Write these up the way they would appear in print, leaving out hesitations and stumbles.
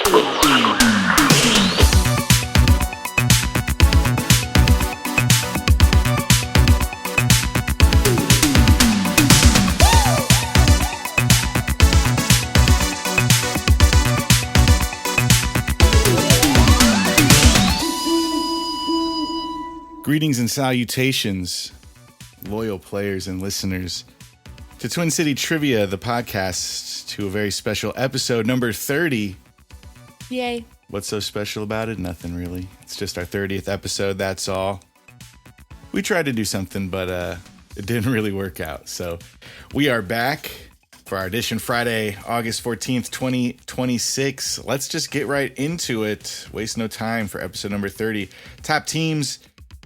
Greetings and salutations, loyal players and listeners, to Twin City Trivia, the podcast, to a very special episode, number 30. Yay. What's so special about it? Nothing really. It's just our 30th episode, that's all. We tried to do something, but it didn't really work out. So we are back for our edition Friday, August 14th, 2026. Let's just get right into it. Waste no time for episode number 30. Top teams.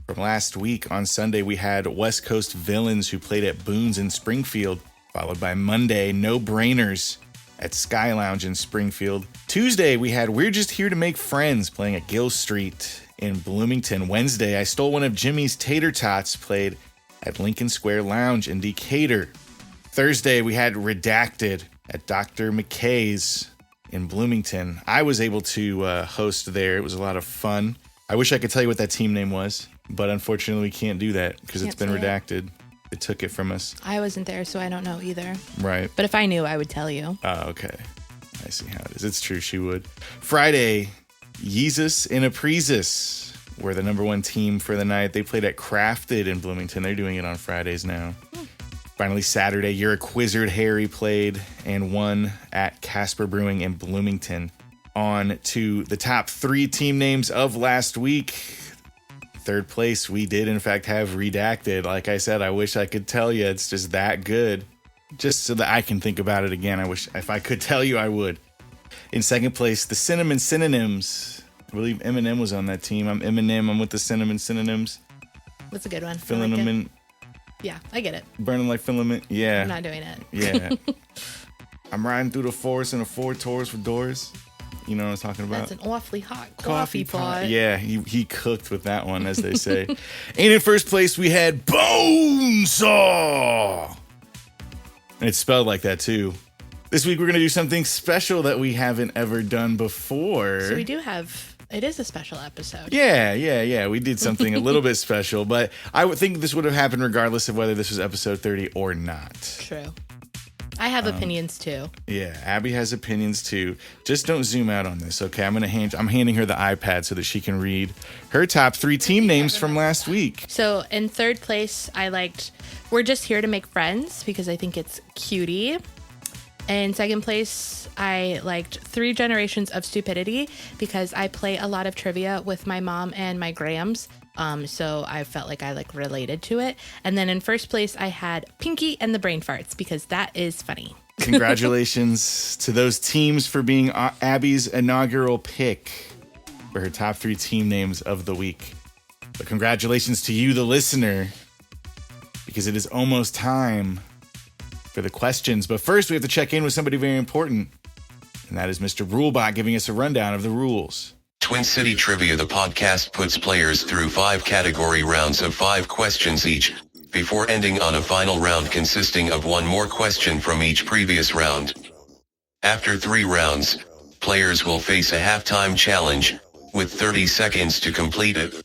From last week on Sunday, we had West Coast Villains who played at Boone's in Springfield, followed by Monday, No Brainers at Sky Lounge in Springfield. Tuesday, we had We're Just Here to Make Friends playing at Gill Street in Bloomington. Wednesday, I Stole One of Jimmy's Tater Tots played at Lincoln Square Lounge in Decatur. Thursday, we had Redacted at Dr. McKay's in Bloomington. I was able to host there. It was a lot of fun. I wish I could tell you what that team name was, but unfortunately we can't do that because it's been redacted. It took it from us. I wasn't there, so I don't know either. Right. But if I knew, I would tell you. Oh, okay. I see how it is. It's true, she would. Friday, Yeezus and Preezus were the number one team for the night. They played at Crafted in Bloomington. They're doing it on Fridays now. Finally, Saturday, You're a Quizzard Harry played and won at Casper Brewing in Bloomington. On to the top three team names of last week. Third place, we did in fact have Redacted. Like I said, I wish I could tell you it's just that good. Just so that I can think about it again. I wish if I could tell you, I would. In second place, the Cinnamon Synonyms. I believe Eminem was on that team. I'm Eminem. I'm with the Cinnamon Synonyms. That's a good one. Filling them in. Yeah, I get it. Burning like filament. Yeah. I'm not doing it. Yeah. I'm riding through the forest in a Ford Taurus with doors. You know what I'm talking about? That's an awfully hot coffee pot. Yeah, he cooked with that one, as they say. And in first place, we had Bone Saw. And it's spelled like that, too. This week, we're going to do something special that we haven't ever done before. So we do have... It is a special episode. Yeah. We did something a little bit special, but I would think this would have happened regardless of whether this was episode 30 or not. True. I have opinions too. Yeah, Abby has opinions too. Just don't zoom out on this, okay? I'm handing her the iPad so that she can read her top three team names from last week. So in third place, I liked We're Just Here to Make Friends because I think it's cutie. In second place, I liked Three Generations of Stupidity because I play a lot of trivia with my mom and my grams. So I felt like I related to it. And then in first place, I had Pinky and the Brain Farts because that is funny. Congratulations to those teams for being Abby's inaugural pick for her top three team names of the week. But congratulations to you, the listener, because it is almost time for the questions. But first, we have to check in with somebody very important, and that is Mr. Rulebot giving us a rundown of the rules. Twin City Trivia, the podcast, puts players through 5 category rounds of 5 questions each, before ending on a final round consisting of 1 more question from each previous round. After 3 rounds, players will face a halftime challenge, with 30 seconds to complete it.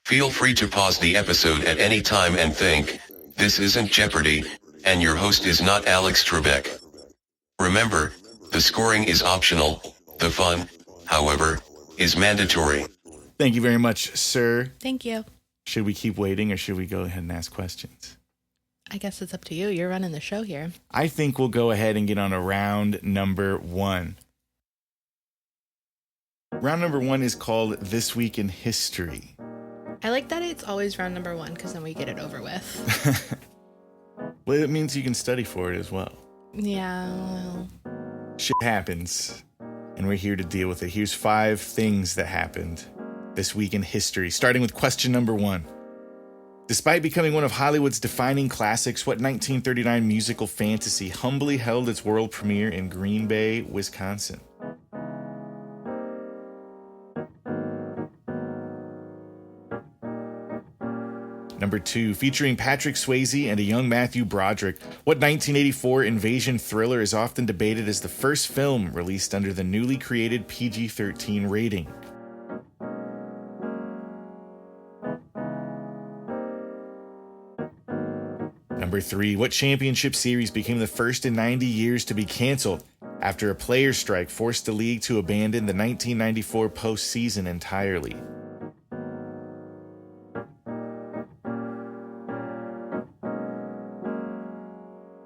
Feel free to pause the episode at any time and think, this isn't Jeopardy, and your host is not Alex Trebek. Remember, the scoring is optional, the fun, however, is mandatory. Thank you very much, sir. Thank you. Should we keep waiting or should we go ahead and ask questions? I guess it's up to you. You're running the show here. I think we'll go ahead and get on to round number 1. Round number 1 is called This Week in History. I like that it's always round number 1 because then we get it over with. Well, it means you can study for it as well. Yeah, well. Shit happens, and we're here to deal with it. Here's 5 things that happened this week in history, starting with question number 1. Despite becoming one of Hollywood's defining classics, what 1939 musical fantasy humbly held its world premiere in Green Bay, Wisconsin? Number 2, featuring Patrick Swayze and a young Matthew Broderick, what 1984 invasion thriller is often debated as the first film released under the newly created PG-13 rating? Number 3, what championship series became the first in 90 years to be canceled after a players' strike forced the league to abandon the 1994 postseason entirely?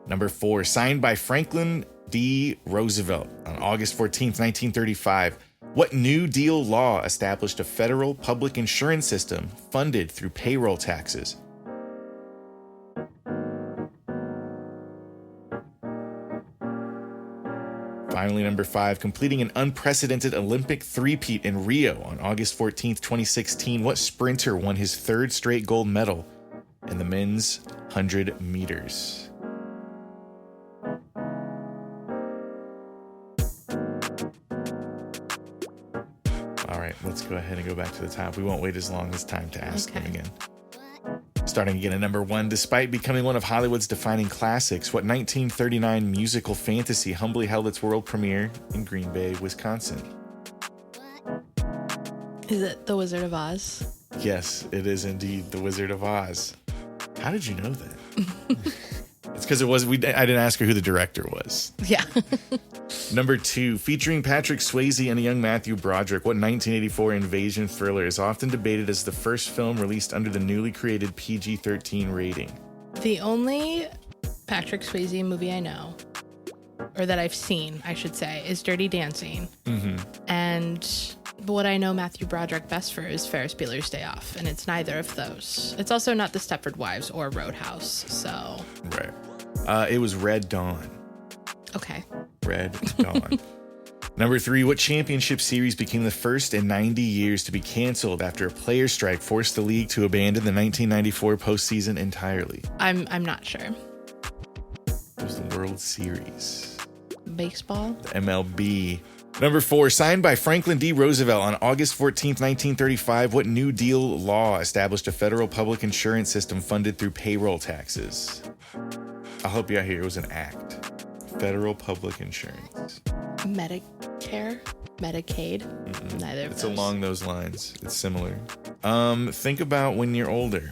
Number 4, signed by Franklin D. Roosevelt on August 14th, 1935, what New Deal law established a federal public insurance system funded through payroll taxes? Finally, number 5, completing an unprecedented Olympic three-peat in Rio on August 14th, 2016, what sprinter won his third straight gold medal in the men's 100 meters? All right, let's go ahead and go back to the top. We won't wait as long as time to ask them again. Starting again at number 1, despite becoming one of Hollywood's defining classics, what 1939 musical fantasy humbly held its world premiere in Green Bay, Wisconsin? Is it The Wizard of Oz? Yes, it is indeed The Wizard of Oz. How did you know that? It's because I didn't ask her who the director was. Yeah. Number 2, featuring Patrick Swayze and a young Matthew Broderick, what 1984 invasion thriller is often debated as the first film released under the newly created PG-13 rating? The only Patrick Swayze movie I know, or that I've seen, I should say, is Dirty Dancing. Mm-hmm. And what I know Matthew Broderick best for is Ferris Bueller's Day Off, and it's neither of those. It's also not The Stepford Wives or Roadhouse, so... Right. It was Red Dawn. Okay. Red Dawn. Number 3, what championship series became the first in 90 years to be canceled after a players' strike forced the league to abandon the 1994 postseason entirely? I'm not sure. It was the World Series. Baseball? The MLB. Number 4, signed by Franklin D. Roosevelt on August 14th, 1935, what New Deal law established a federal public insurance system funded through payroll taxes? I'll help you out here. It was an act. Federal public insurance. Medicare? Medicaid? Mm-mm. Neither of It's those. along those lines. It's similar. Think about when you're older.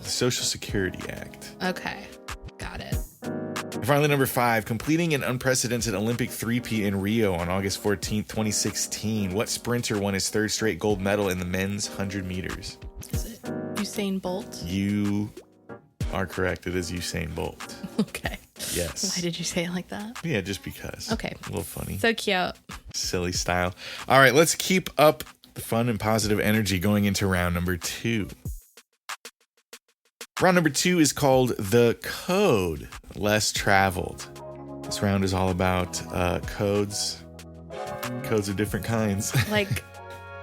The Social Security Act. Okay. Got it. And finally, number 5, completing an unprecedented Olympic three-peat in Rio on August 14th, 2016, what sprinter won his third straight gold medal in the men's 100 meters? Is it Usain Bolt? You are correct. It is Usain Bolt. Okay. Yes. Why did you say it like that? Yeah, just because. Okay. A little funny. So cute. Silly style. All right, let's keep up the fun and positive energy going into round number 2. Round number 2 is called The Code Less Traveled. This round is all about codes. Codes of different kinds. Like,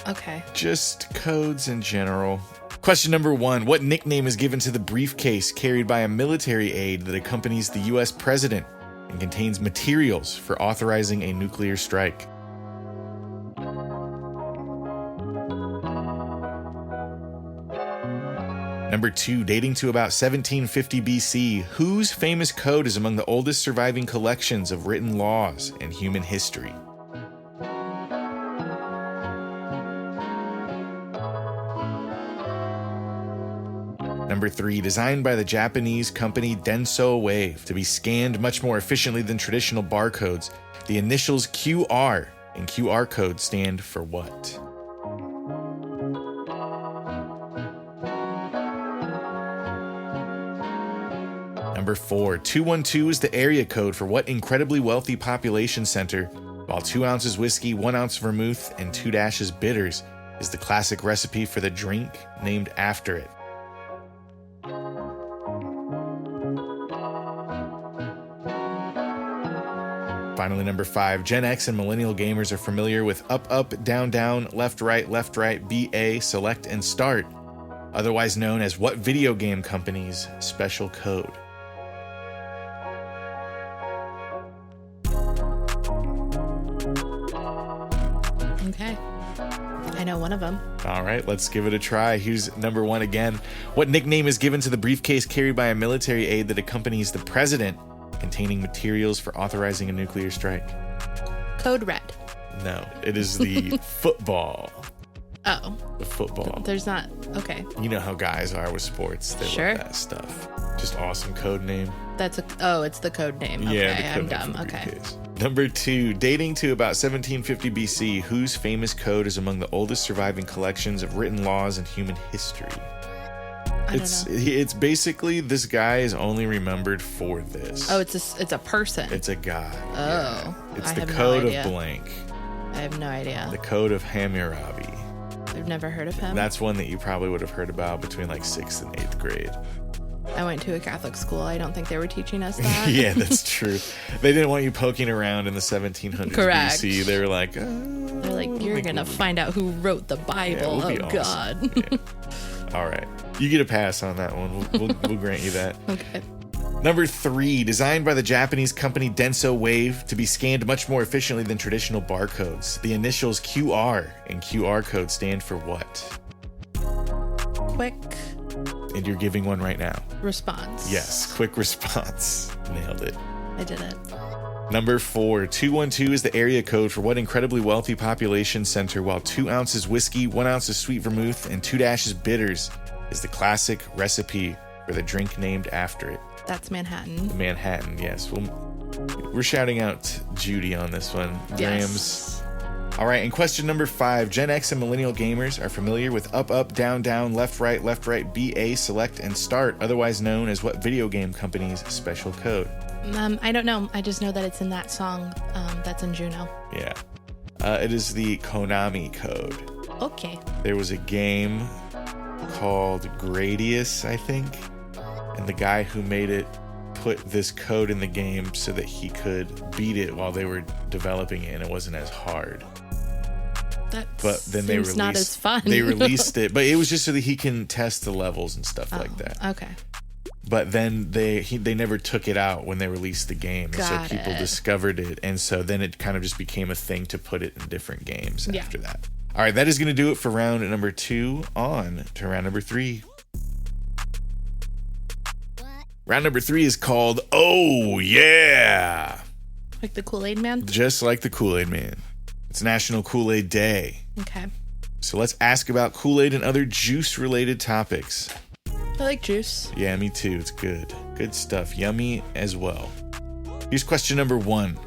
okay. Just codes in general. Question number 1. What nickname is given to the briefcase carried by a military aide that accompanies the U.S. president and contains materials for authorizing a nuclear strike? Number 2. Dating to about 1750 BC, whose famous code is among the oldest surviving collections of written laws in human history? Number 3, designed by the Japanese company Denso Wave to be scanned much more efficiently than traditional barcodes, the initials QR and QR code stand for what? Number 4, 212 is the area code for what incredibly wealthy population center, while 2 ounces whiskey, 1 ounce vermouth, and 2 dashes bitters is the classic recipe for the drink named after it. Finally, number 5, Gen X and millennial gamers are familiar with up, up, down, down, left, right, BA, select, and start, otherwise known as what video game company's special code? Okay. I know one of them. All right, let's give it a try. Here's number 1 again. What nickname is given to the briefcase carried by a military aide that accompanies the president, containing materials for authorizing a nuclear strike? Code Red. No, it is the football. Oh. The football. There's not. Okay. You know how guys are with sports. They Sure. love that stuff. Just awesome code name. It's the code name. Okay, Yeah, the code I'm name dumb. for the Okay. briefcase. Number 2, dating to about 1750 BC, whose famous code is among the oldest surviving collections of written laws in human history? I don't know. It's basically, this guy is only remembered for this. Oh, it's a person. It's a guy. Oh, yeah. It's I the have no code of idea. blank. I have no idea. The code of Hammurabi. I've never heard of him. That's one that you probably would have heard about between like 6th and 8th grade. I went to a Catholic school. I don't think they were teaching us that. Yeah, that's true. They didn't want you poking around in the 1700s Correct. BC. They were like, They're like, you're gonna find out who wrote the Bible. Yeah, it would be oh awesome. God. Yeah. All right, you get a pass on that one. We'll grant you that. Okay. Number 3, designed by the Japanese company Denso Wave to be scanned much more efficiently than traditional barcodes. The initials QR and QR code stand for what? Quick And you're giving one right now. response. Yes, quick response. Nailed it. I did it. Number 4, 212 is the area code for what incredibly wealthy population center, while 2 ounces whiskey, 1 ounce of sweet vermouth, and 2 dashes bitters is the classic recipe for the drink named after it. That's Manhattan. Manhattan, yes. We're shouting out Judy on this one. Grams. Yes. All right, and question number 5. Gen X and millennial gamers are familiar with up, up, down, down, left, right, BA, select, and start, otherwise known as what video game company's special code? I don't know. I just know that it's in that song that's in Juno. Yeah. It is the Konami code. Okay. There was a game called Gradius, I think, and the guy who made it put this code in the game so that he could beat it while they were developing it, and it wasn't as hard. But then they released, not as fun. They released it, but it was just so that he can test the levels and stuff like that. Okay. But then they never took it out when they released the game, and so people discovered it, and so then it kind of just became a thing to put it in different games after that. All right, that is going to do it for round number 2. On to round number 3. Round number 3 is called Oh Yeah! Like the Kool-Aid Man? Just like the Kool-Aid Man. It's National Kool-Aid Day. Okay. So let's ask about Kool-Aid and other juice-related topics. I like juice. Yeah, me too. It's good. Good stuff. Yummy as well. Here's question number 1.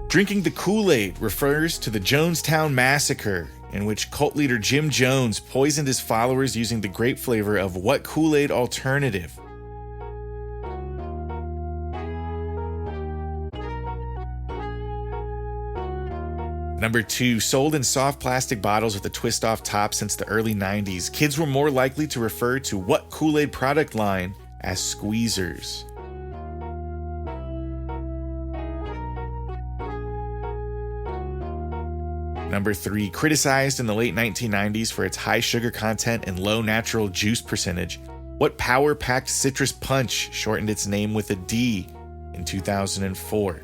Drinking the Kool-Aid refers to the Jonestown Massacre, in which cult leader Jim Jones poisoned his followers using the grape flavor of what Kool-Aid alternative? Number 2, sold in soft plastic bottles with a twist-off top since the early 90s, kids were more likely to refer to what Kool-Aid product line as squeezers? Number 3, criticized in the late 1990s for its high sugar content and low natural juice percentage, what power-packed citrus punch shortened its name with a D in 2004?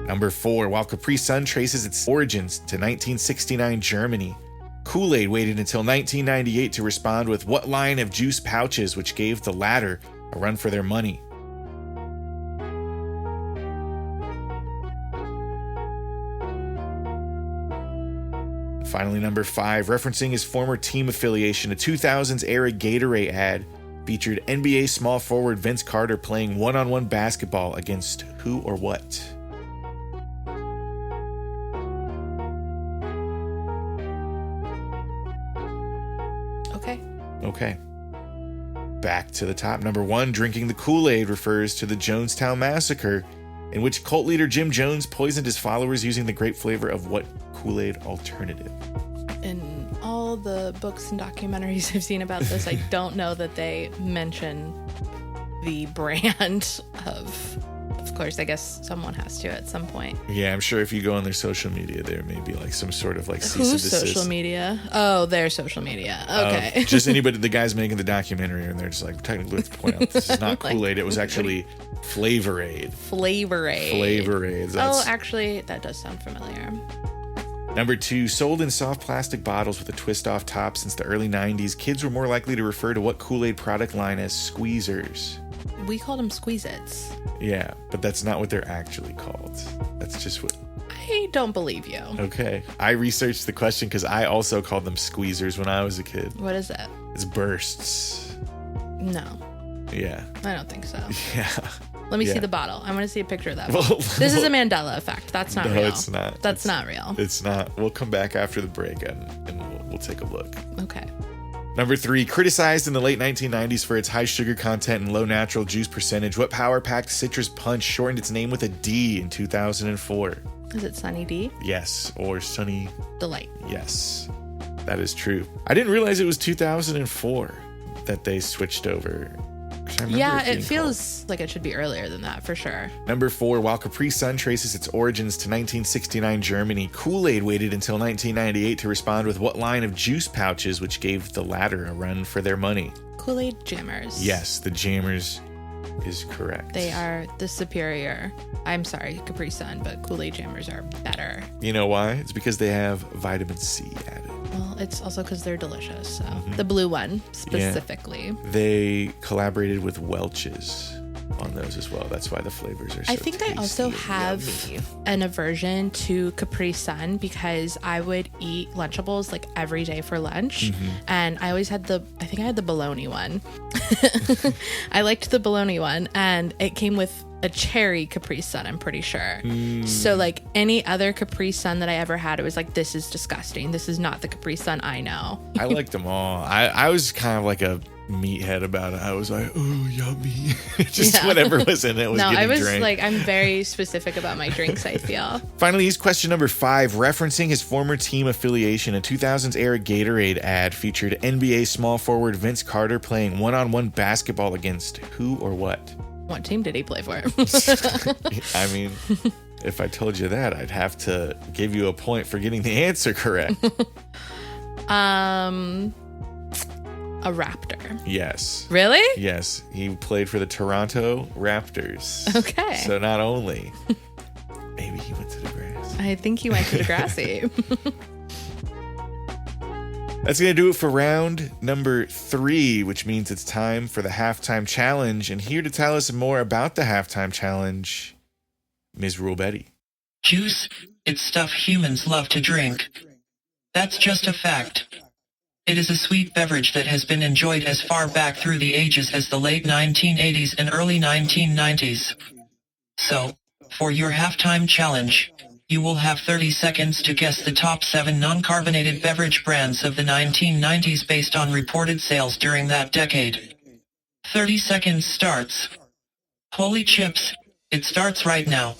Number 4, while Capri Sun traces its origins to 1969 Germany, Kool-Aid waited until 1998 to respond with what line of juice pouches, which gave the latter a run for their money? Finally, number 5, referencing his former team affiliation, a 2000s era Gatorade ad featured NBA small forward Vince Carter playing one-on-one basketball against who or what? Okay. Back to the top. Number 1, drinking the Kool-Aid refers to the Jonestown Massacre, in which cult leader Jim Jones poisoned his followers using the grape flavor of what Kool-Aid alternative? In all the books and documentaries I've seen about this, I don't know that they mention the brand of course. I guess someone has to at some point. Yeah, I'm sure if you go on their social media, there may be like some sort of like cease and Whose desist. social media? Oh, their social media. Okay. Just anybody, the guys making the documentary, and they're just like, technically, let's point out this is not Like, Kool-Aid. It was actually Flavor-Aid. Flavor-Aid. Flavor-Aid. Oh, actually, that does sound familiar. Number 2, sold in soft plastic bottles with a twist-off top since the early 90s, kids were more likely to refer to what Kool-Aid product line as squeezers. We called them Squeeze-Its. Yeah, but that's not what they're actually called. That's just what... I don't believe you. Okay. I researched the question because I also called them squeezers when I was a kid. What is it? It's bursts. No, Yeah. I don't think so. Yeah. Let me Yeah. see the bottle. I want to see a picture of that. Well, bottle. This is a Mandela effect. That's not No, real. it's not. That's not real. It's not. We'll come back after the break and we'll take a look. Okay. Number 3, criticized in the late 1990s for its high sugar content and low natural juice percentage, what power-packed citrus punch shortened its name with a D in 2004? Is it Sunny D? Yes, or Sunny. Delight. Yes, that is true. I didn't realize it was 2004 that they switched over. 'Cause I remember Yeah, being it feels like it should be earlier than that for sure. Number 4, while Capri Sun traces its origins to 1969 Germany, Kool-Aid waited until 1998 to respond with what line of juice pouches, which gave the latter a run for their money? Kool-Aid Jammers. Yes, the Jammers is correct. They are the superior. I'm sorry, Capri Sun, but Kool-Aid Jammers are better. You know why? It's because they have vitamin C added. Well, it's also because they're delicious. So the blue one specifically. They collaborated with Welch's on those as well. That's why the flavors are so I think I also tasty and have yummy. an aversion to Capri Sun because I would eat Lunchables like every day for lunch. And I always had I think I had the bologna one. I liked the bologna one, and it came with a cherry Capri Sun, I'm pretty sure. So like any other Capri Sun that I ever had, it was like, this is disgusting. This is not the Capri Sun I know. I liked them all. I was kind of like a meathead about it. I was like, oh, yummy. Just Yeah. whatever was in it was No, getting I was drank. like, I'm very specific about my drinks, I feel. Finally, he's question number 5. Referencing his former team affiliation, a 2000s era Gatorade ad featured NBA small forward Vince Carter playing one-on-one basketball against who or what? What team did he play for? I mean, if I told you that, I'd have to give you a point for getting the answer correct. A raptor. Yes. Really? Yes. He played for the Toronto Raptors. Okay. So not only, maybe he went to the grass. I think he went to Degrassi. That's going to do it for round number 3, which means it's time for the halftime challenge. And here to tell us more about the halftime challenge, Ms. Rule Betty. Juice, it's stuff humans love to drink. That's just a fact. It is a sweet beverage that has been enjoyed as far back through the ages as the late 1980s and early 1990s. So, for your halftime challenge, you will have 30 seconds to guess the top 7 non-carbonated beverage brands of the 1990s based on reported sales during that decade. 30 seconds starts. Holy chips, it starts right now.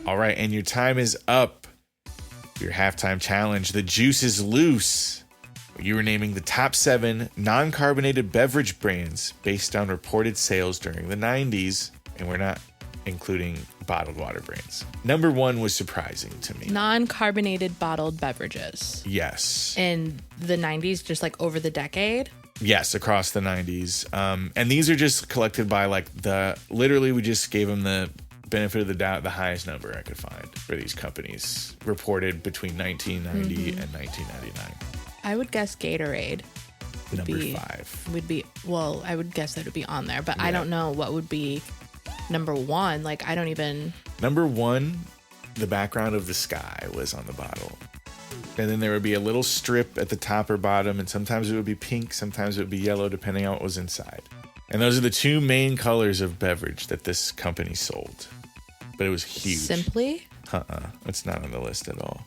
All right, and your time is up. Your halftime challenge. The juice is loose. You were naming the top 7 non-carbonated beverage brands based on reported sales during the 90s, and we're not including bottled water brands. Number 1 was surprising to me. Non-carbonated bottled beverages. Yes. In the 90s, just like over the decade. Yes, across the 90s. And these are just collected by literally we just gave them the benefit of the doubt, the highest number I could find for these companies reported between 1990 and 1999. I would guess Gatorade. Number 5. Would be, well, I would guess that it would be on there, but I don't know what would be number 1. Like, I don't even. Number 1, the background of the sky was on the bottle. And then there would be a little strip at the top or bottom, and sometimes it would be pink, sometimes it would be yellow, depending on what was inside. And those are the two main colors of beverage that this company sold. But it was huge. Simply? It's not on the list at all.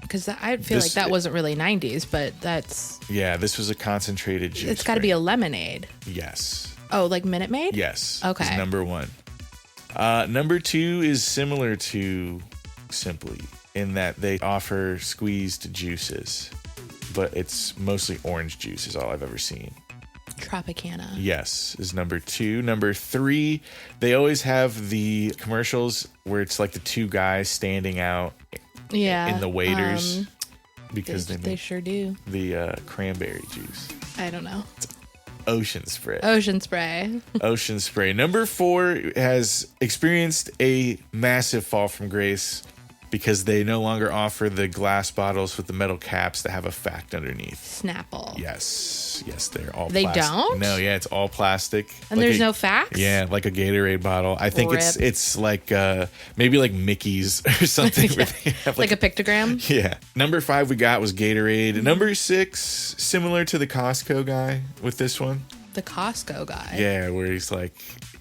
Because I feel like that wasn't really 90s, but that's... Yeah, this was a concentrated juice. It's got to be a lemonade. Yes. Oh, like Minute Maid? Yes. Okay. It's number 1. Number 2 is similar to Simply in that they offer squeezed juices, but it's mostly orange juice is all I've ever seen. Tropicana. Yes, is number 2. Number 3, they always have the commercials where it's like the two guys standing out in the waiters because they sure do. The cranberry juice. I don't know. Ocean Spray. Ocean Spray. Ocean Spray. Number 4 has experienced a massive fall from grace because they no longer offer the glass bottles with the metal caps that have a fact underneath. Snapple. Yes, they're all They plastic. don't? No, yeah, it's all plastic. And there's no facts? Yeah, like a Gatorade bottle. I think Rip. it's like maybe like Mickey's or something. Yeah. Where they have like a pictogram? Yeah. Number 5 we got was Gatorade. Number 6, similar to the Costco guy with this one. The Costco guy. Yeah, where he's like,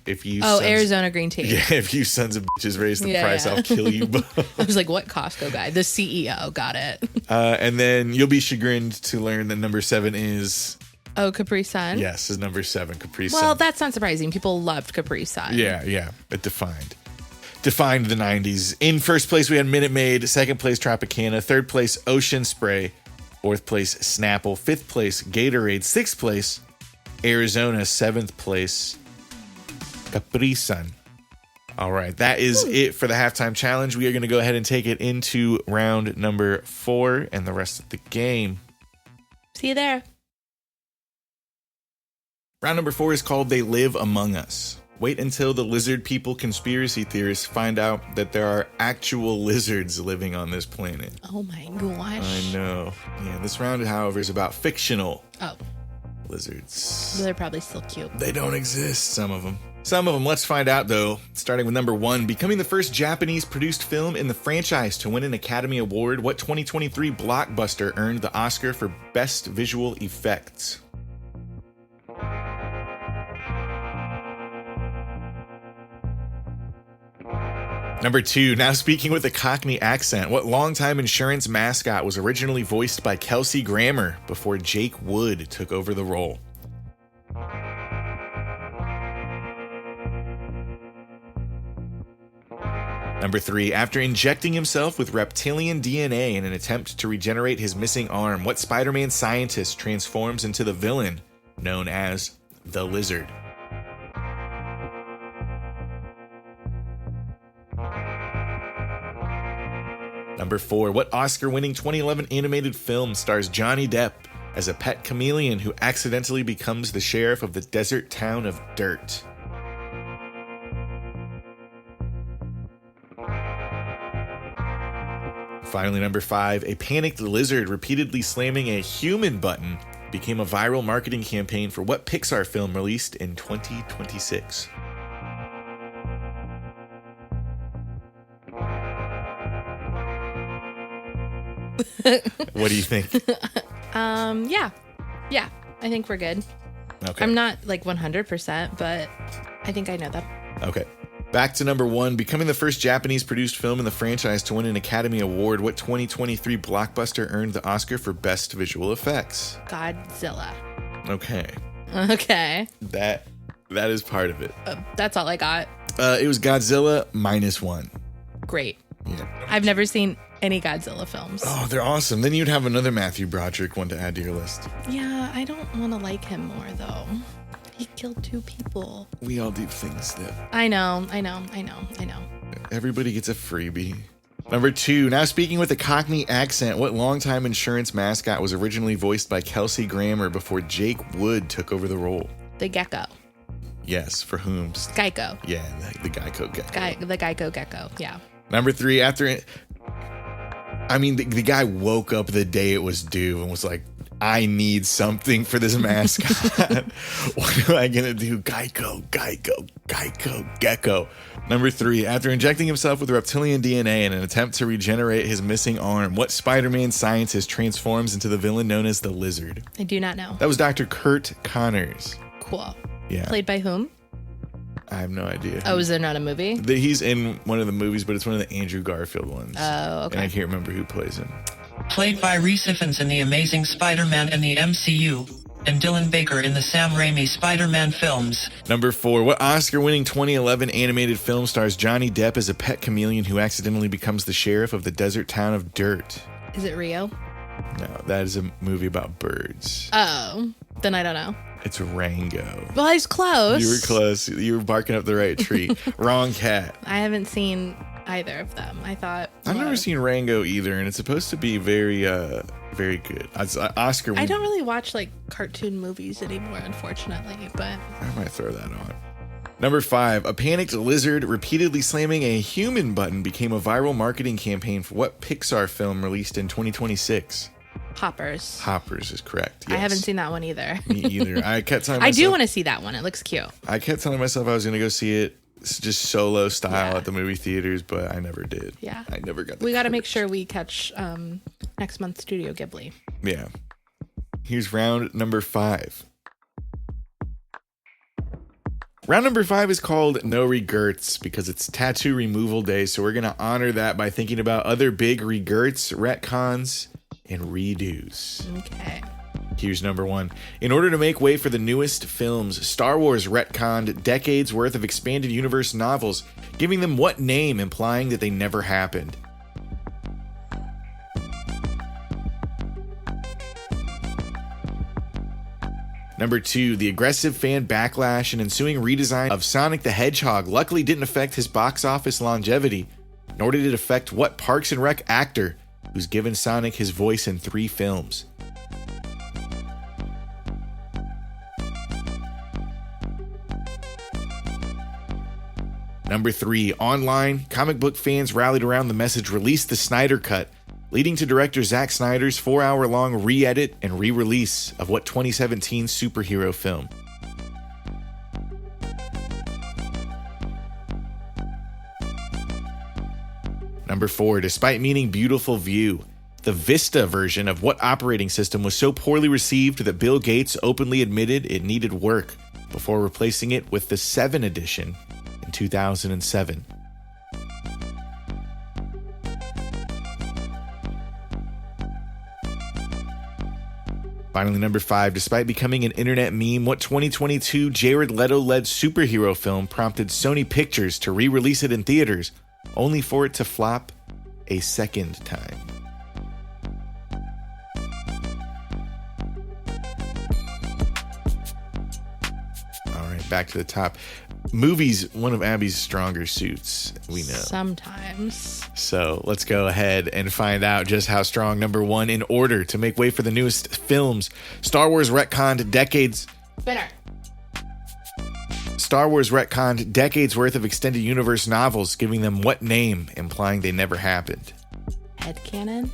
if you Arizona green tea. Yeah, if you sons of bitches raise the price, I'll kill you both. I was like, what Costco guy? The CEO. Got it. And then you'll be chagrined to learn that number 7 is... Oh, Capri Sun? Yes, is number 7, Capri Sun. Well, that's not surprising. People loved Capri Sun. Yeah. It defined the 90s. In first place, we had Minute Maid. Second place, Tropicana. Third place, Ocean Spray. Fourth place, Snapple. Fifth place, Gatorade. Sixth place, Arizona. Seventh place, Capri Sun. All right, that is it for the halftime challenge. We are going to go ahead and take it into round number 4 and the rest of the game. See you there. Round number 4 is called They Live Among Us. Wait until the lizard people conspiracy theorists find out that there are actual lizards living on this planet. Oh my gosh. I know. Yeah, this round, however, is about fictional lizards. They're probably still cute. They don't exist, some of them. Let's find out, though. Starting with number 1, becoming the first Japanese-produced film in the franchise to win an Academy Award, what 2023 blockbuster earned the Oscar for Best Visual Effects? Number 2, now speaking with a Cockney accent, what longtime insurance mascot was originally voiced by Kelsey Grammer before Jake Wood took over the role? Number 3, after injecting himself with reptilian DNA in an attempt to regenerate his missing arm, what Spider-Man scientist transforms into the villain known as the Lizard? Number 4, what Oscar-winning 2011 animated film stars Johnny Depp as a pet chameleon who accidentally becomes the sheriff of the desert town of Dirt? Finally, number 5, a panicked lizard repeatedly slamming a human button became a viral marketing campaign for what Pixar film released in 2026? What do you think? Yeah. I think we're good. Okay. I'm not like 100%, but I think I know them. Okay. Back to number 1, becoming the first Japanese-produced film in the franchise to win an Academy Award, what 2023 blockbuster earned the Oscar for Best Visual Effects? Godzilla. Okay. Okay. That is part of it. That's all I got. It was Godzilla -1. Great. Yeah. I've never seen any Godzilla films. Oh, they're awesome. Then you'd have another Matthew Broderick one to add to your list. Yeah, I don't want to like him more, though. He killed 2 people. We all do things that... I know. Everybody gets a freebie. Number 2, now speaking with a Cockney accent, what longtime insurance mascot was originally voiced by Kelsey Grammer before Jake Wood took over the role? The gecko. Yes, for whom? Geico. Yeah, the Geico gecko. The Geico gecko, yeah. Number 3, the guy woke up the day it was due and was like, I need something for this mascot. What am I going to do? Geico, gecko. Number 3, after injecting himself with reptilian DNA in an attempt to regenerate his missing arm, what Spider-Man scientist transforms into the villain known as the Lizard? I do not know. That was Dr. Kurt Connors. Cool. Yeah. Played by whom? I have no idea. Oh, is there not a movie? He's in one of the movies, but it's one of the Andrew Garfield ones. Oh, okay. And I can't remember who plays him. Played by Rhys Ifans in The Amazing Spider-Man in the MCU, and Dylan Baker in the Sam Raimi Spider-Man films. Number 4. What Oscar-winning 2011 animated film stars Johnny Depp as a pet chameleon who accidentally becomes the sheriff of the desert town of Dirt? Is it Rio? No, that is a movie about birds. Oh, then I don't know. It's Rango. Well, I was close. You were close. You were barking up the right tree. Wrong cat. I haven't seen either of them. I thought... I've never seen Rango either, and it's supposed to be very, very good. Oscar. I don't really watch like cartoon movies anymore, unfortunately, but... I might throw that on. Number 5. A panicked lizard repeatedly slamming a human button became a viral marketing campaign for what Pixar film released in 2026? Hoppers. Hoppers is correct. Yes. I haven't seen that one either. Me either. I kept telling I myself, do want to see that one. It looks cute. I kept telling myself I was going to go see it just solo style at the movie theaters, but I never did. Yeah. I never got the We got to make courage. sure we catch next month's Studio Ghibli. Yeah. Here's round number 5. Round number 5 is called No Regerts because it's tattoo removal day, so we're going to honor that by thinking about other big regerts, retcons, and redos. Okay. Here's number 1. In order to make way for the newest films, Star Wars retconned decades worth of expanded universe novels, giving them what name, implying that they never happened? Number 2, the aggressive fan backlash and ensuing redesign of Sonic the Hedgehog luckily didn't affect his box office longevity, nor did it affect what Parks and Rec actor who's given Sonic his voice in 3 films. Number 3, online, comic book fans rallied around the message "Release the Snyder Cut," leading to director Zack Snyder's 4-hour-long re-edit and re-release of what 2017 superhero film? Number 4, despite meaning beautiful view, the Vista version of what operating system was so poorly received that Bill Gates openly admitted it needed work before replacing it with the 7 edition in 2007. Finally, number 5, despite becoming an internet meme, what 2022 Jared Leto-led superhero film prompted Sony Pictures to re-release it in theaters, only for it to flop a second time? All right, back to the top. Movies, one of Abby's stronger suits, we know. Sometimes. So let's go ahead and find out just how strong number 1 in order to make way for the newest films. Star Wars retconned decades worth of extended universe novels, giving them what name, implying they never happened? Headcanon?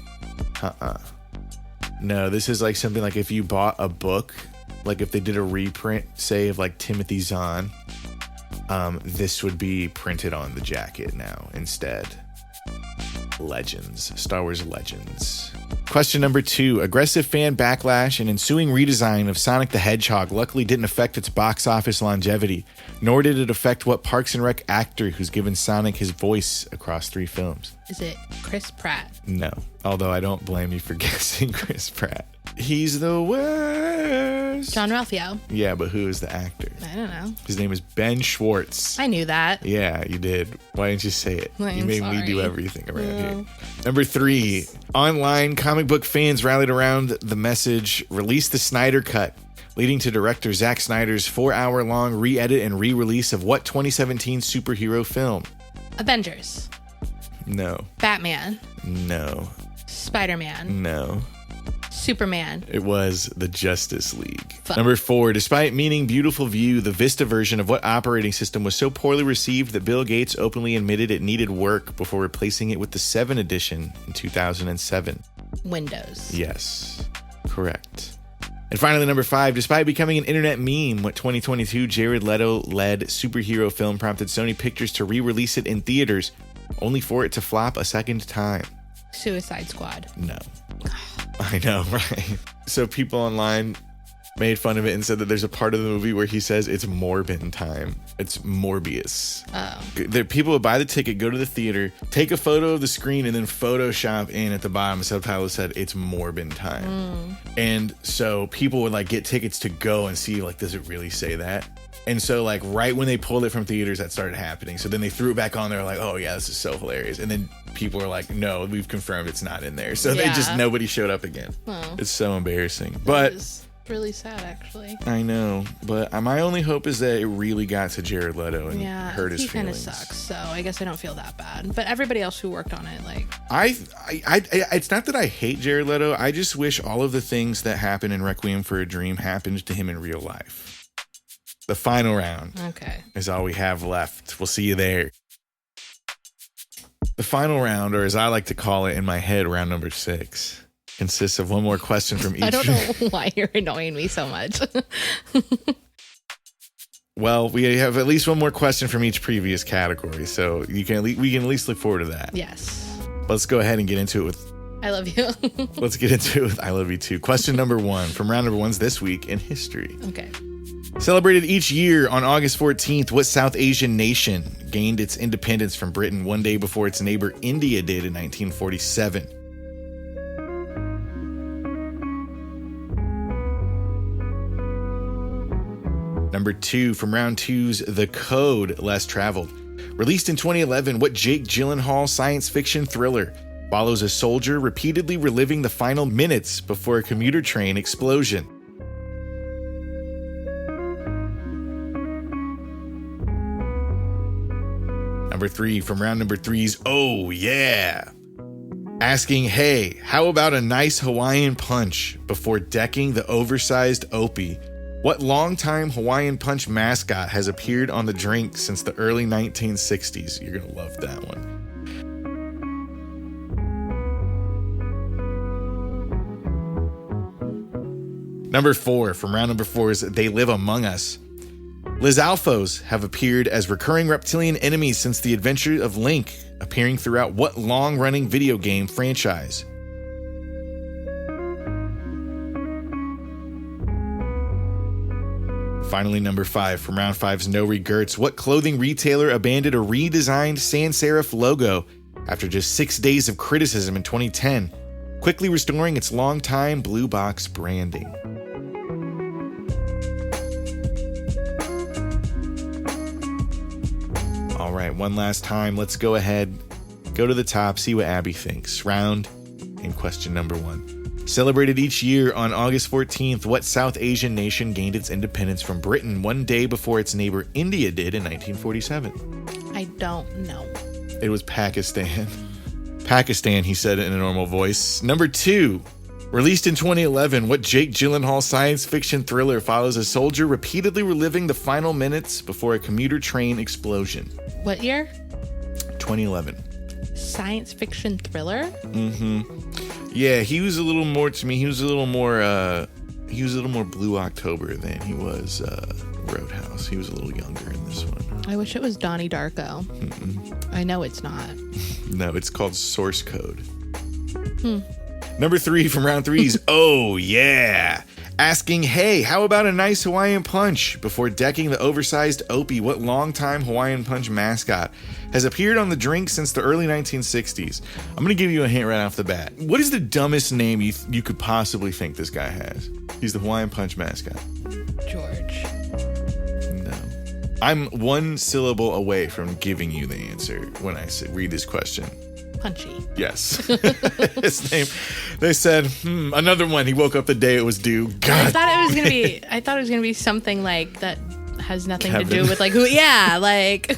No, this is like something like if you bought a book, like if they did a reprint, say of like Timothy Zahn, this would be printed on the jacket now instead. Legends. Star Wars Legends. Question number 2. Aggressive fan backlash and ensuing redesign of Sonic the Hedgehog luckily didn't affect its box office longevity, nor did it affect what Parks and Rec actor who's given Sonic his voice across 3 films. Is it Chris Pratt? No, although I don't blame you for guessing Chris Pratt. He's the worst. John Ralphio. Yeah, but who is the actor? I don't know. His name is Ben Schwartz. I knew that. Yeah, you did. Why didn't you say it? I'm You made me do sorry. everything around here. Number 3, online comic book fans rallied around the message "Release the Snyder Cut," leading to director Zack Snyder's 4-hour-long re-edit and re-release of what 2017 superhero film? Avengers. No. Batman. No. Spider-Man. No. Superman. It was the Justice League. Fuck. Number 4, despite meaning beautiful view, the Vista version of what operating system was so poorly received that Bill Gates openly admitted it needed work before replacing it with the 7 edition in 2007? Windows. Yes, correct. And finally, number 5, despite becoming an internet meme, what 2022 Jared Leto-led superhero film prompted Sony Pictures to re-release it in theaters, only for it to flop a second time? Suicide Squad. No. I know, right? So people online made fun of it and said that there's a part of the movie where he says it's Morbin time. It's Morbius. People would buy the ticket, go to the theater, take a photo of the screen, and then Photoshop in at the bottom a subtitle that said it's Morbin time. And so people would like get tickets to go and see, like, does it really say that? And so, like, right when they pulled it from theaters, that started happening. So then they threw it back on there, like, oh, yeah, this is so hilarious. And then people were like, no, we've confirmed it's not in there. So nobody showed up again. Oh. It's so embarrassing. But it's really sad, actually. I know. But my only hope is that it really got to Jared Leto and hurt his feelings. He kind of sucks. So I guess I don't feel that bad. But everybody else who worked on it, like... it's not that I hate Jared Leto. I just wish all of the things that happened in Requiem for a Dream happened to him in real life. The final round is all we have left. We'll see you there. The final round, or as I like to call it in my head, round number 6, consists of one more question from each. I don't know why you're annoying me so much. Well, we have at least one more question from each previous category, so we can at least look forward to that. Yes. Let's go ahead and get into it with I love you. Let's get into it with I love you too. Question number 1 from round number 1's This Week in History. Okay. Celebrated each year on August 14th, what South Asian nation gained its independence from Britain one day before its neighbor India did in 1947? Number 2 from round 2's The Code, Less Traveled. Released in 2011, what Jake Gyllenhaal science fiction thriller follows a soldier repeatedly reliving the final minutes before a commuter train explosion? Number 3 from round number 3's Oh Yeah. Asking, hey, how about a nice Hawaiian punch before decking the oversized Opie? What longtime Hawaiian Punch mascot has appeared on the drink since the early 1960s? You're going to love that one. Number 4 from round number 4's They Live Among Us. Lizalfos have appeared as recurring reptilian enemies since the adventure of Link, appearing throughout what long-running video game franchise? Finally, number 5 from round 5's No Regerts. What clothing retailer abandoned a redesigned sans serif logo after just 6 days of criticism in 2010, quickly restoring its longtime blue box branding? All right, one last time. Let's go ahead, go to the top, see what Abby thinks. Round and question number 1. Celebrated each year on August 14th, what South Asian nation gained its independence from Britain one day before its neighbor India did in 1947? I don't know. It was Pakistan. Pakistan, he said it in a normal voice. Number 2, released in 2011, what Jake Gyllenhaal science fiction thriller follows a soldier repeatedly reliving the final minutes before a commuter train explosion? What year? 2011. Science fiction thriller? Mm-hmm. Yeah, he was a little more, to me, he was a little more Blue October than he was Roadhouse. He was a little younger in this one. I wish it was Donnie Darko. Mm-mm. I know it's not. No, it's called Source Code. Number 3 from round 3's Oh Yeah. Asking, hey, how about a nice Hawaiian punch before decking the oversized Opie? What longtime Hawaiian Punch mascot has appeared on the drink since the early 1960s? I'm going to give you a hint right off the bat. What is the dumbest name you could possibly think this guy has? He's the Hawaiian Punch mascot. George. No. I'm one syllable away from giving you the answer when I read this question. Punchy. Yes. His name. They said, another one. He woke up the day it was due. God. I thought it was gonna be something like that has nothing to do with like who. Yeah, like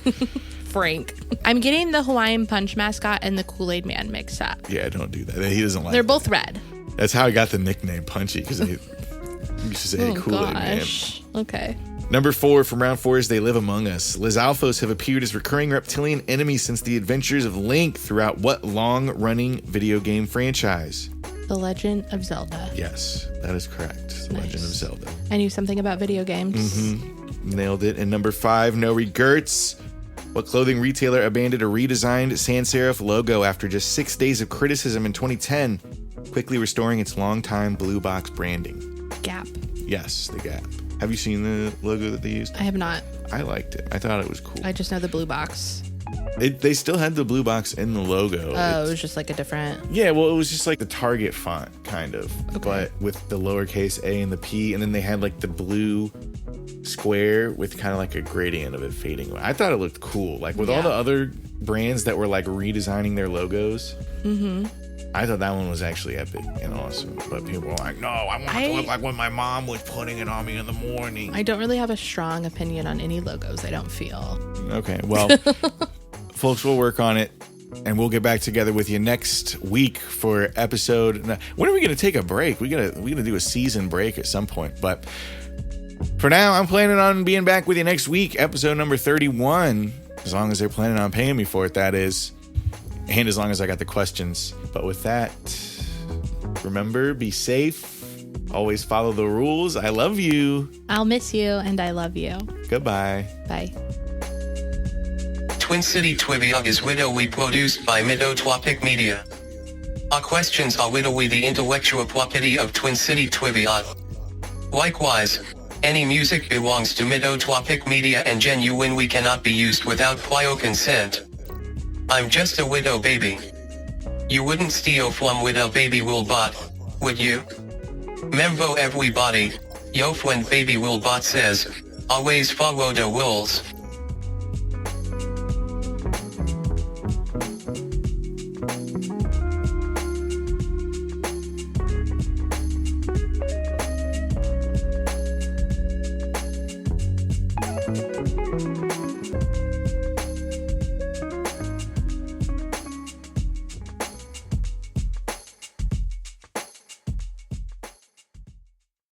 Frank. I'm getting the Hawaiian Punch mascot and the Kool-Aid man mixed up. Yeah, don't do that. He doesn't like. They're both red. That's how I got the nickname Punchy, because they used to say Kool-Aid man. Okay. Number 4 from round 4 is They Live Among Us. Lizalfos have appeared as recurring reptilian enemies since the adventures of Link throughout what long-running video game franchise? The Legend of Zelda. Yes, that is correct. The Legend of Zelda. I knew something about video games. Mm-hmm. Nailed it. And number 5, No Regerts. What clothing retailer abandoned a redesigned sans serif logo after just 6 days of criticism in 2010, quickly restoring its longtime blue box branding? Gap. Yes, the Gap. Have you seen the logo that they used? I have not. I liked it. I thought it was cool. I just know the blue box. They still had the blue box in the logo. Oh, it was just like a different. Yeah, well, it was just like the Target font, kind of, Okay. but with the lowercase a and the P, and then they had like the blue square with kind of like a gradient of it fading away. I thought it looked cool. Like with all the other brands that were like redesigning their logos, I thought that one was actually epic and awesome. But people were like, no, I want it to look like when my mom was putting it on me in the morning. I don't really have a strong opinion on any logos, I don't feel. Okay, well, folks, we'll work on it. And we'll get back together with you next week for episode. When are we going to take a break? We gotta do a season break at some point. But for now, I'm planning on being back with you next week, episode number 31. As long as they're planning on paying me for it, that is. And as long as I got the questions. But with that, remember, be safe. Always follow the rules. I love you. I'll miss you, and I love you. Goodbye. Bye. Twin City TWIH is widowy produced by Mido Media. Our questions are widowy the intellectual property of Twin City TWIH. Likewise, any music belongs to Mido Media and genuine we cannot be used without prior consent. I'm just a widow baby. You wouldn't steal from widow baby Wilbot, would you? Membo everybody, yo friend baby Wilbot says, always follow the rules.